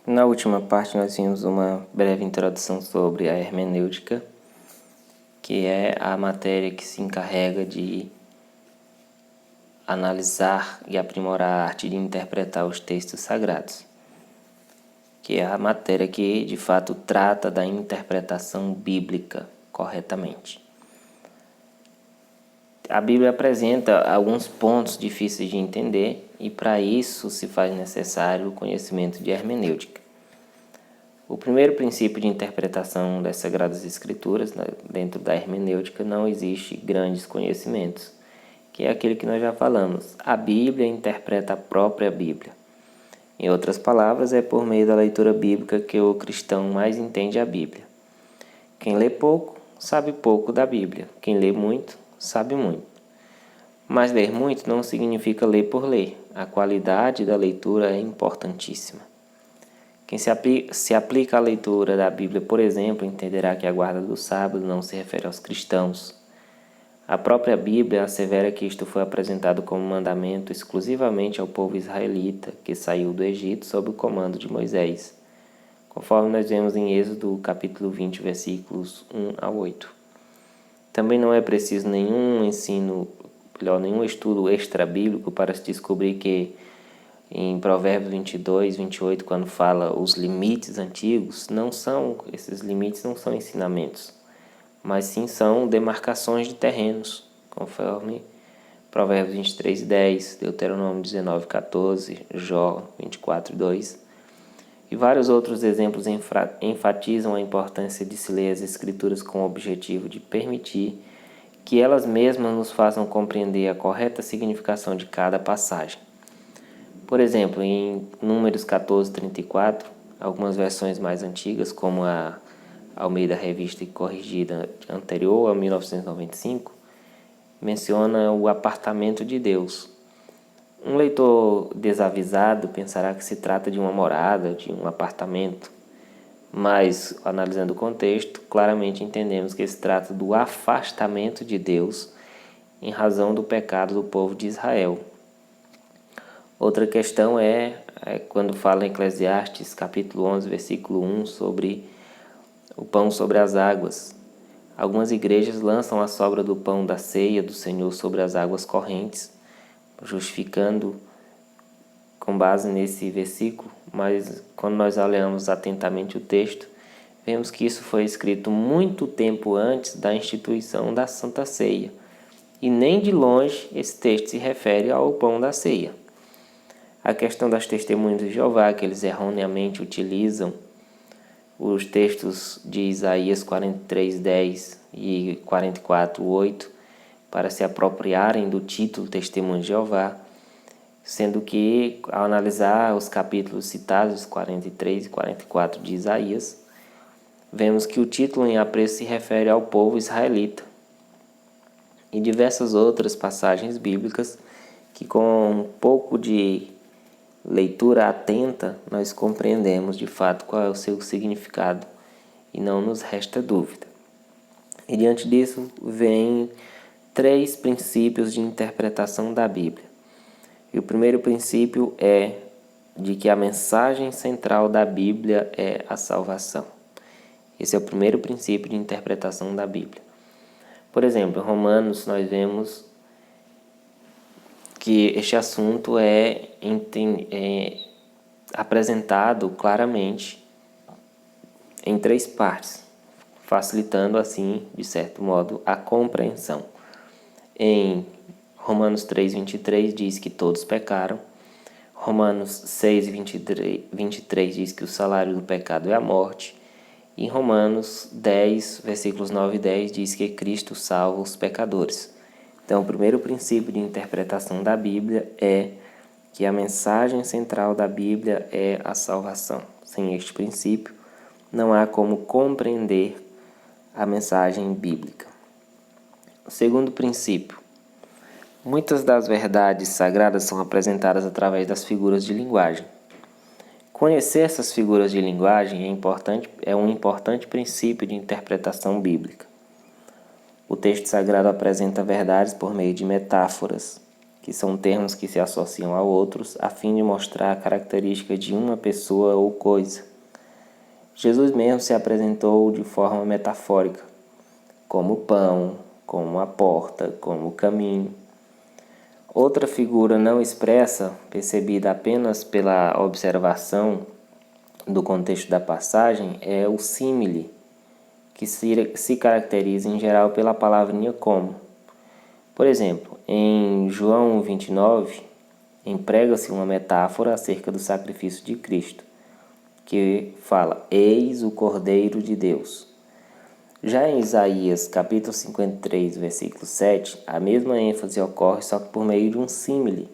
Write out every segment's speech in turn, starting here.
Na última parte nós vimos uma breve introdução sobre a hermenêutica, que é a matéria que se encarrega de analisar e aprimorar a arte de interpretar os textos sagrados, que é a matéria que de fato trata da interpretação bíblica corretamente. A Bíblia apresenta alguns pontos difíceis de entender e para isso se faz necessário o conhecimento de hermenêutica. O primeiro princípio de interpretação das Sagradas Escrituras, dentro da hermenêutica, não existe grandes conhecimentos, que é aquele que nós já falamos. A Bíblia interpreta a própria Bíblia. Em outras palavras, é por meio da leitura bíblica que o cristão mais entende a Bíblia. Quem lê pouco, sabe pouco da Bíblia. Quem lê muito, sabe muito. Mas ler muito não significa ler por ler. A qualidade da leitura é importantíssima. Quem se aplica à leitura da Bíblia, por exemplo, entenderá que a guarda do sábado não se refere aos cristãos. A própria Bíblia assevera que isto foi apresentado como mandamento exclusivamente ao povo israelita, que saiu do Egito sob o comando de Moisés, conforme nós vemos em Êxodo capítulo 20, versículos 1 a 8. Também não é preciso nenhum estudo extra-bíblico para se descobrir que em Provérbios 22, 28, quando fala os limites antigos, esses limites não são ensinamentos, mas sim são demarcações de terrenos, conforme Provérbios 23, 10, Deuteronômio 19, 14, Jó 24, 2. E vários outros exemplos enfatizam a importância de se ler as Escrituras com o objetivo de permitir que elas mesmas nos façam compreender a correta significação de cada passagem. Por exemplo, em Números 14, 34, algumas versões mais antigas, como a Almeida Revista e Corrigida anterior a 1995, menciona o apartamento de Deus. Um leitor desavisado pensará que se trata de uma morada, de um apartamento, mas, analisando o contexto, claramente entendemos que se trata do afastamento de Deus em razão do pecado do povo de Israel. Outra questão é quando fala em Eclesiastes, capítulo 11, versículo 1, sobre o pão sobre as águas. Algumas igrejas lançam a sobra do pão da ceia do Senhor sobre as águas correntes, justificando com base nesse versículo, mas quando nós olhamos atentamente o texto, vemos que isso foi escrito muito tempo antes da instituição da Santa Ceia. E nem de longe esse texto se refere ao pão da ceia. A questão das testemunhas de Jeová, que eles erroneamente utilizam os textos de Isaías 43, 10 e 44, 8 para se apropriarem do título Testemunho de Jeová, sendo que, ao analisar os capítulos citados, 43 e 44 de Isaías, vemos que o título em apreço se refere ao povo israelita e diversas outras passagens bíblicas que, com um pouco de leitura atenta, nós compreendemos de fato qual é o seu significado e não nos resta dúvida. E diante disso, vem 3 princípios de interpretação da Bíblia. E o primeiro princípio é de que a mensagem central da Bíblia é a salvação. Esse é o primeiro princípio de interpretação da Bíblia. Por exemplo, em Romanos nós vemos que este assunto é apresentado claramente em 3 partes, facilitando assim, de certo modo, a compreensão. Em Romanos 3, 23 diz que todos pecaram. Romanos 6, 23 diz que o salário do pecado é a morte. E em Romanos 10, versículos 9 e 10 diz que Cristo salva os pecadores. Então, o primeiro princípio de interpretação da Bíblia é que a mensagem central da Bíblia é a salvação. Sem este princípio, não há como compreender a mensagem bíblica. O segundo princípio. Muitas das verdades sagradas são apresentadas através das figuras de linguagem. Conhecer essas figuras de linguagem é um importante princípio de interpretação bíblica. O texto sagrado apresenta verdades por meio de metáforas, que são termos que se associam a outros a fim de mostrar a característica de uma pessoa ou coisa. Jesus mesmo se apresentou de forma metafórica, como o pão, como a porta, como o caminho. Outra figura não expressa, percebida apenas pela observação do contexto da passagem, é o símile, que se caracteriza em geral pela palavrinha como. Por exemplo, em João 29, emprega-se uma metáfora acerca do sacrifício de Cristo, que fala: eis o Cordeiro de Deus. Já em Isaías capítulo 53, versículo 7, a mesma ênfase ocorre, só que por meio de um símile,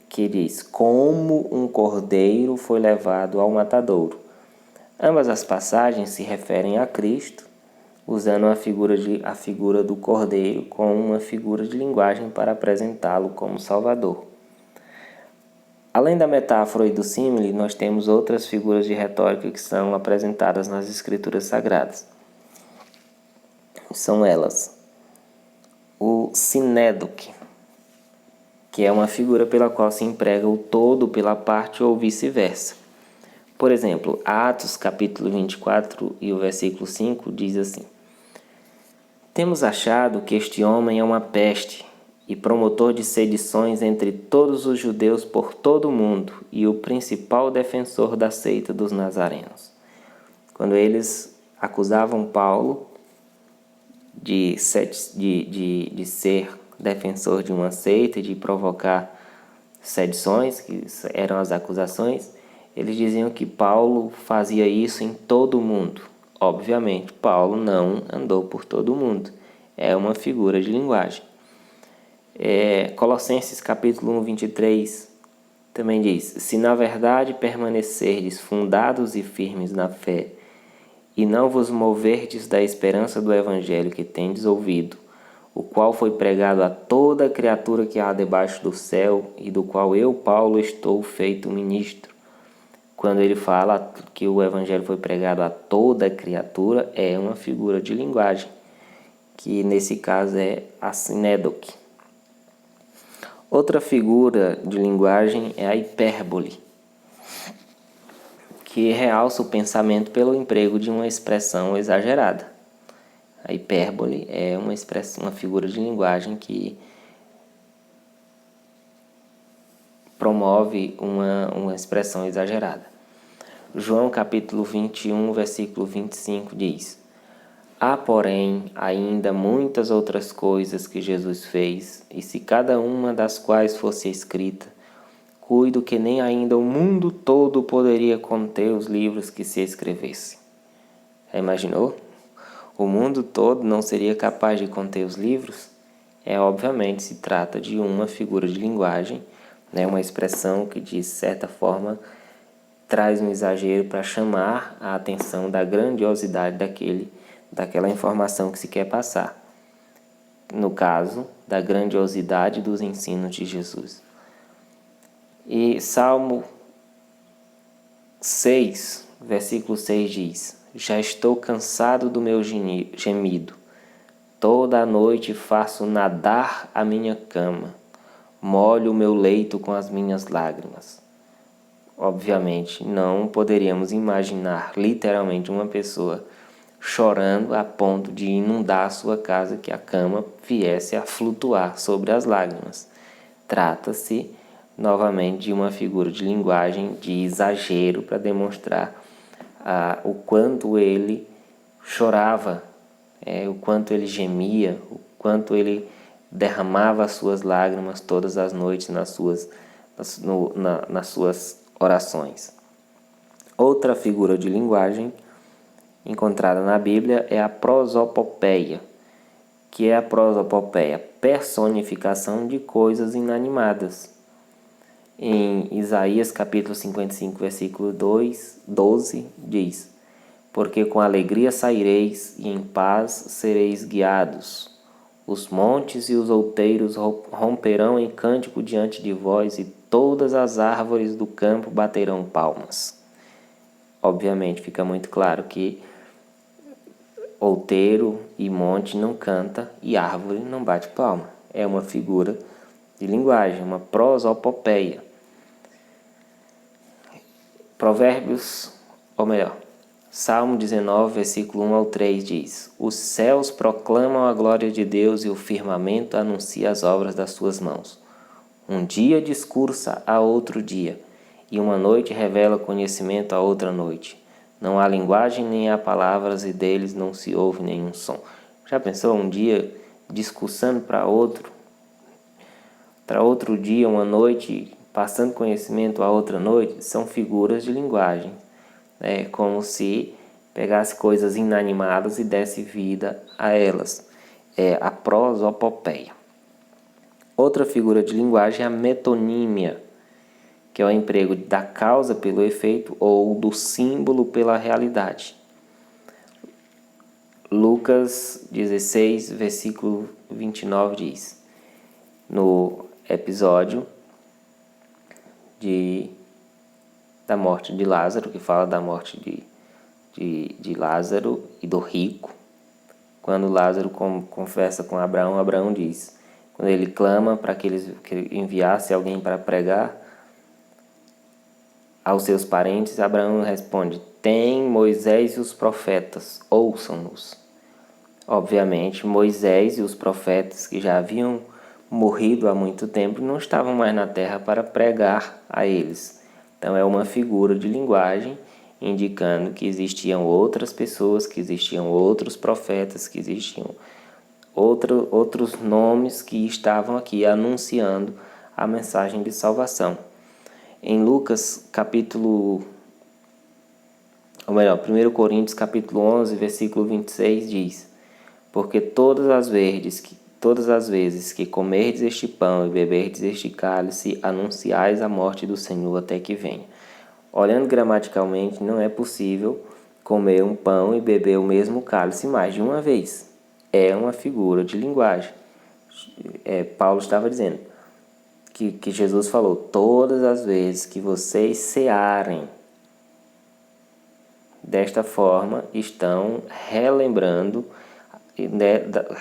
que diz: como um cordeiro foi levado ao matadouro. Ambas as passagens se referem a Cristo, usando a figura do cordeiro como uma figura de linguagem para apresentá-lo como Salvador. Além da metáfora e do símile, nós temos outras figuras de retórica que são apresentadas nas Escrituras Sagradas. São elas: o sinédoque, que é uma figura pela qual se emprega o todo pela parte ou vice-versa. Por exemplo, Atos capítulo 24 e o versículo 5 diz assim: temos achado que este homem é uma peste e promotor de sedições entre todos os judeus por todo o mundo e o principal defensor da seita dos nazarenos. Quando eles acusavam Paulo de ser defensor de uma seita e de provocar sedições, que eram as acusações, eles diziam que Paulo fazia isso em todo o mundo. Obviamente, Paulo não andou por todo o mundo. É uma figura de linguagem. Colossenses capítulo 1, 23 também diz: se na verdade permanecerdes fundados e firmes na fé, e não vos moverdes da esperança do evangelho que tendes ouvido, o qual foi pregado a toda criatura que há debaixo do céu, e do qual eu, Paulo, estou feito ministro. Quando ele fala que o evangelho foi pregado a toda criatura, é uma figura de linguagem, que nesse caso é a sinédoque. Outra figura de linguagem é a hipérbole, que realça o pensamento pelo emprego de uma expressão exagerada. A hipérbole é uma figura de linguagem que promove uma expressão exagerada. João capítulo 21, versículo 25 diz: há, porém, ainda muitas outras coisas que Jesus fez, e se cada uma das quais fosse escrita, cuido que nem ainda o mundo todo poderia conter os livros que se escrevessem. Já imaginou? O mundo todo não seria capaz de conter os livros? Obviamente, se trata de uma figura de linguagem, uma expressão que, de certa forma, traz um exagero para chamar a atenção da grandiosidade daquela informação que se quer passar. No caso, da grandiosidade dos ensinos de Jesus. E Salmo 6, versículo 6 diz: já estou cansado do meu gemido. Toda a noite faço nadar a minha cama. Molho o meu leito com as minhas lágrimas. Obviamente, não poderíamos imaginar literalmente uma pessoa chorando a ponto de inundar a sua casa, que a cama viesse a flutuar sobre as lágrimas. Trata-se novamente de uma figura de linguagem de exagero para demonstrar o quanto ele chorava, o quanto ele gemia, o quanto ele derramava as suas lágrimas todas as noites nas suas orações. Outra figura de linguagem encontrada na Bíblia é a prosopopeia, que é a prosopopeia, personificação de coisas inanimadas. Em Isaías capítulo 55, versículo 12, diz: porque com alegria saireis e em paz sereis guiados. Os montes e os outeiros romperão em cântico diante de vós, e todas as árvores do campo baterão palmas. Obviamente fica muito claro que outeiro e monte não canta e árvore não bate palma. É uma figura de linguagem, uma prosopopeia. Provérbios, ou melhor, Salmo 19, versículo 1 ao 3 diz: Os céus proclamam a glória de Deus e o firmamento anuncia as obras das suas mãos. Um dia discursa a outro dia, e uma noite revela conhecimento a outra noite. Não há linguagem nem há palavras, e deles não se ouve nenhum som. Já pensou um dia discursando para outro dia, uma noite, passando conhecimento a outra noite? São figuras de linguagem. É como se pegasse coisas inanimadas e desse vida a elas. É a prosopopeia. Outra figura de linguagem é a metonímia, que é o emprego da causa pelo efeito ou do símbolo pela realidade. Lucas 16, versículo 29 diz: no episódio da morte de Lázaro, que fala da morte de Lázaro e do rico, quando Lázaro conversa com Abraão, Abraão diz, quando ele clama para que ele enviasse alguém para pregar aos seus parentes, Abraão responde: tem Moisés e os profetas, ouçam-nos. Obviamente, Moisés e os profetas, que já haviam morrido há muito tempo, não estavam mais na terra para pregar a eles. Então é uma figura de linguagem indicando que existiam outras pessoas, que existiam outros profetas, que existiam outros nomes que estavam aqui anunciando a mensagem de salvação. Em Lucas, 1 Coríntios capítulo 11, versículo 26 diz: porque todas as vezes que comerdes este pão e beberdes este cálice, anunciais a morte do Senhor até que venha. Olhando gramaticalmente, não é possível comer um pão e beber o mesmo cálice mais de uma vez. É uma figura de linguagem. Paulo estava dizendo que Jesus falou: todas as vezes que vocês cearem, desta forma estão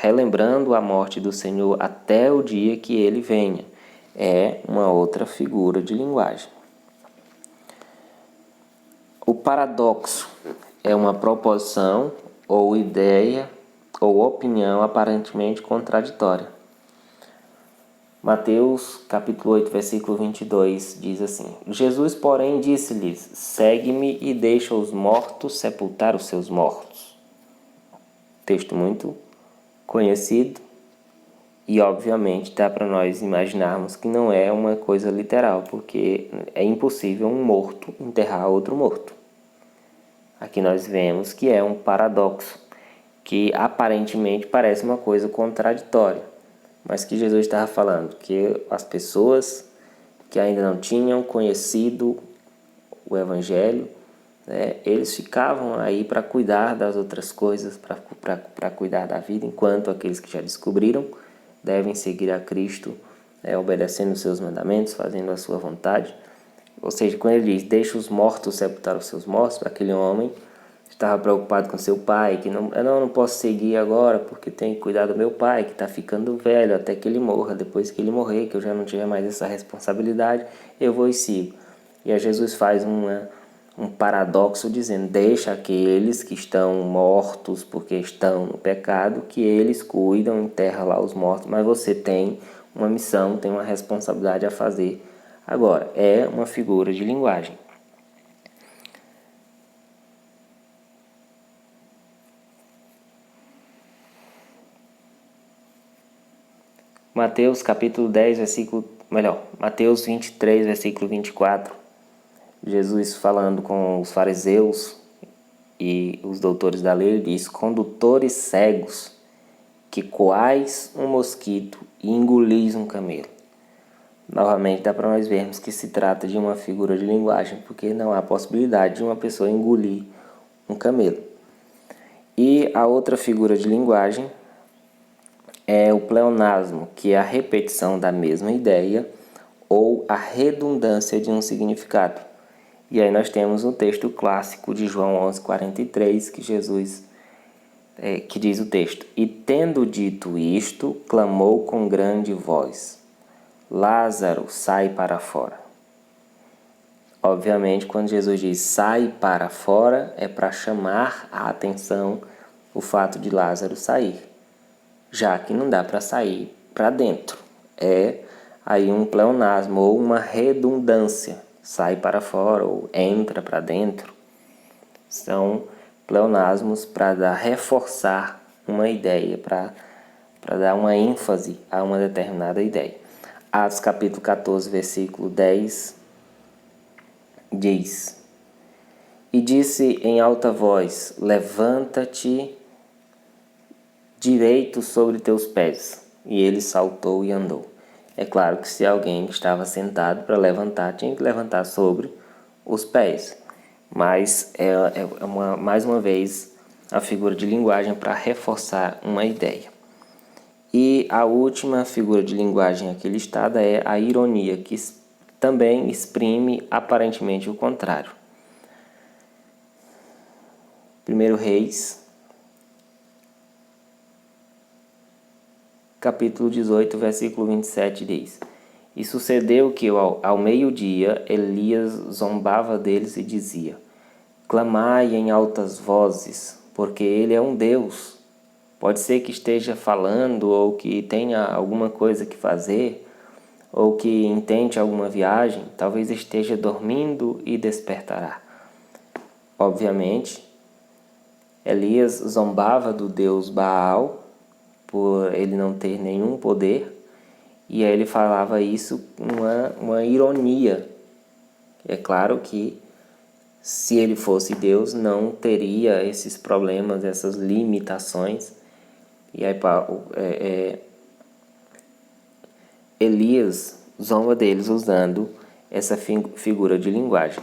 relembrando a morte do Senhor até o dia que ele venha. É uma outra figura de linguagem. O paradoxo é uma proposição ou ideia ou opinião aparentemente contraditória. Mateus capítulo 8, versículo 22 diz assim: Jesus, porém, disse-lhes: segue-me e deixa os mortos sepultar os seus mortos. Texto muito conhecido e, obviamente, dá para nós imaginarmos que não é uma coisa literal, porque é impossível um morto enterrar outro morto. Aqui nós vemos que é um paradoxo, que aparentemente parece uma coisa contraditória, mas que Jesus estava falando que as pessoas que ainda não tinham conhecido o Evangelho, eles ficavam aí para cuidar das outras coisas, para cuidar da vida, enquanto aqueles que já descobriram devem seguir a Cristo, obedecendo os seus mandamentos, fazendo a sua vontade. Ou seja, quando ele diz, deixa os mortos sepultar os seus mortos, aquele homem estava preocupado com seu pai, que não posso seguir agora porque tenho que cuidar do meu pai, que está ficando velho até que ele morra. Depois que ele morrer, que eu já não tiver mais essa responsabilidade, eu vou e sigo. E aí Jesus faz um paradoxo dizendo: deixa aqueles que estão mortos porque estão no pecado, que eles cuidam, enterra lá os mortos, mas você tem uma missão, tem uma responsabilidade a fazer. Agora, é uma figura de linguagem. Mateus capítulo 10, Mateus 23, versículo 24. Jesus falando com os fariseus e os doutores da lei, ele diz: condutores cegos, que coais um mosquito e engolis um camelo. Novamente dá para nós vermos que se trata de uma figura de linguagem, porque não há possibilidade de uma pessoa engolir um camelo. E a outra figura de linguagem é o pleonasmo, que é a repetição da mesma ideia ou a redundância de um significado. E aí nós temos um texto clássico de João 11:43, que diz o texto: e tendo dito isto, clamou com grande voz. Lázaro, sai para fora. Obviamente, quando Jesus diz sai para fora, é para chamar a atenção o fato de Lázaro sair, já que não dá para sair para dentro. É aí um pleonasmo ou uma redundância. Sai para fora ou entra para dentro. São pleonasmos para reforçar uma ideia, para dar uma ênfase a uma determinada ideia. Atos capítulo 14, versículo 10 diz: E disse em alta voz: Levanta-te direito sobre teus pés. E ele saltou e andou. É claro que se alguém estava sentado para levantar, tinha que levantar sobre os pés. Mas mais uma vez a figura de linguagem para reforçar uma ideia. E a última figura de linguagem aqui listada é a ironia, que também exprime aparentemente o contrário. 1 Reis, capítulo 18, versículo 27 diz: E sucedeu que ao meio-dia Elias zombava deles e dizia: Clamai em altas vozes, porque ele é um Deus. Pode ser que esteja falando ou que tenha alguma coisa que fazer, ou que intente alguma viagem, talvez esteja dormindo e despertará. Obviamente, Elias zombava do deus Baal, por ele não ter nenhum poder, e aí ele falava isso uma ironia. É claro que se ele fosse Deus, não teria esses problemas, essas limitações. E aí Elias zomba deles usando essa figura de linguagem.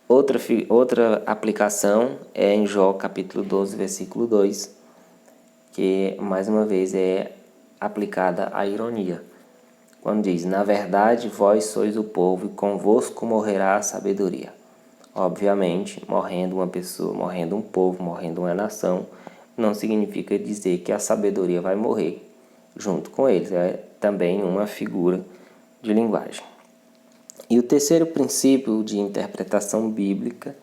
Outra aplicação é em Jó capítulo 12, versículo 2, que mais uma vez é aplicada a ironia. Quando diz: Na verdade, vós sois o povo e convosco morrerá a sabedoria. Obviamente, morrendo uma pessoa, morrendo um povo, morrendo uma nação, não significa dizer que a sabedoria vai morrer junto com eles. É também uma figura de linguagem. E o terceiro princípio de interpretação bíblica,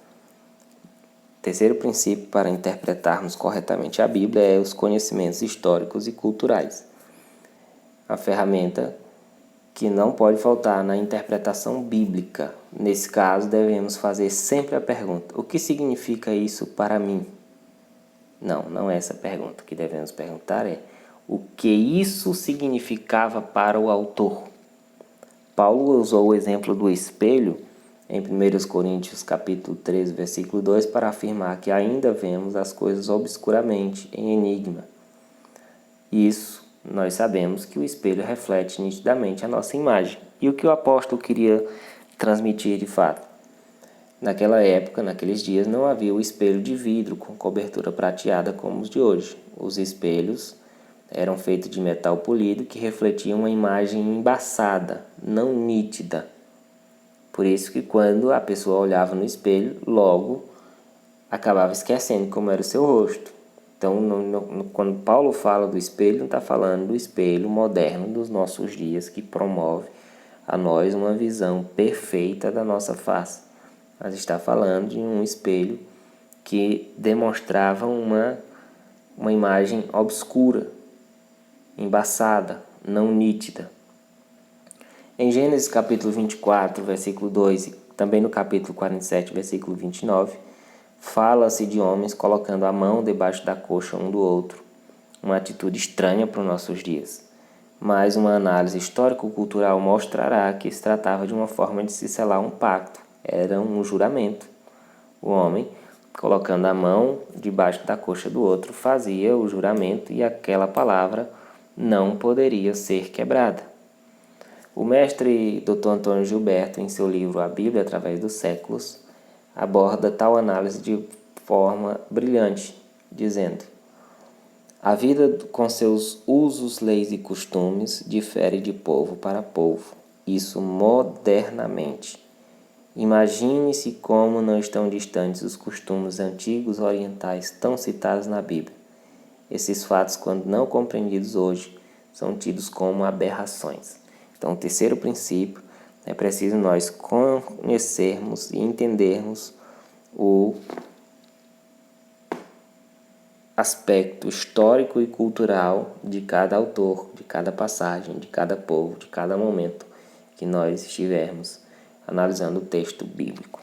terceiro princípio para interpretarmos corretamente a Bíblia é os conhecimentos históricos e culturais. A ferramenta que não pode faltar na interpretação bíblica. Nesse caso, devemos fazer sempre a pergunta: o que significa isso para mim? Não é essa a pergunta. O que devemos perguntar é: o que isso significava para o autor? Paulo usou o exemplo do espelho em 1 Coríntios capítulo 13, versículo 2, para afirmar que ainda vemos as coisas obscuramente, em enigma. Isso nós sabemos que o espelho reflete nitidamente a nossa imagem. E o que o apóstolo queria transmitir de fato? Naquela época, naqueles dias, não havia o espelho de vidro com cobertura prateada como os de hoje. Os espelhos eram feitos de metal polido que refletiam uma imagem embaçada, não nítida. Por isso que quando a pessoa olhava no espelho, logo acabava esquecendo como era o seu rosto. Então, quando Paulo fala do espelho, não está falando do espelho moderno dos nossos dias, que promove a nós uma visão perfeita da nossa face. Mas está falando de um espelho que demonstrava uma imagem obscura, embaçada, não nítida. Em Gênesis capítulo 24, versículo 2, e também no capítulo 47, versículo 29, fala-se de homens colocando a mão debaixo da coxa um do outro, uma atitude estranha para os nossos dias. Mas uma análise histórico-cultural mostrará que se tratava de uma forma de se selar um pacto, era um juramento. O homem, colocando a mão debaixo da coxa do outro, fazia o juramento e aquela palavra não poderia ser quebrada. O mestre Dr. Antônio Gilberto, em seu livro A Bíblia através dos séculos, aborda tal análise de forma brilhante, dizendo: a vida com seus usos, leis e costumes difere de povo para povo, isso modernamente. Imagine-se como não estão distantes os costumes antigos orientais tão citados na Bíblia. Esses fatos, quando não compreendidos hoje, são tidos como aberrações. Então, o terceiro princípio, é preciso nós conhecermos e entendermos o aspecto histórico e cultural de cada autor, de cada passagem, de cada povo, de cada momento que nós estivermos analisando o texto bíblico.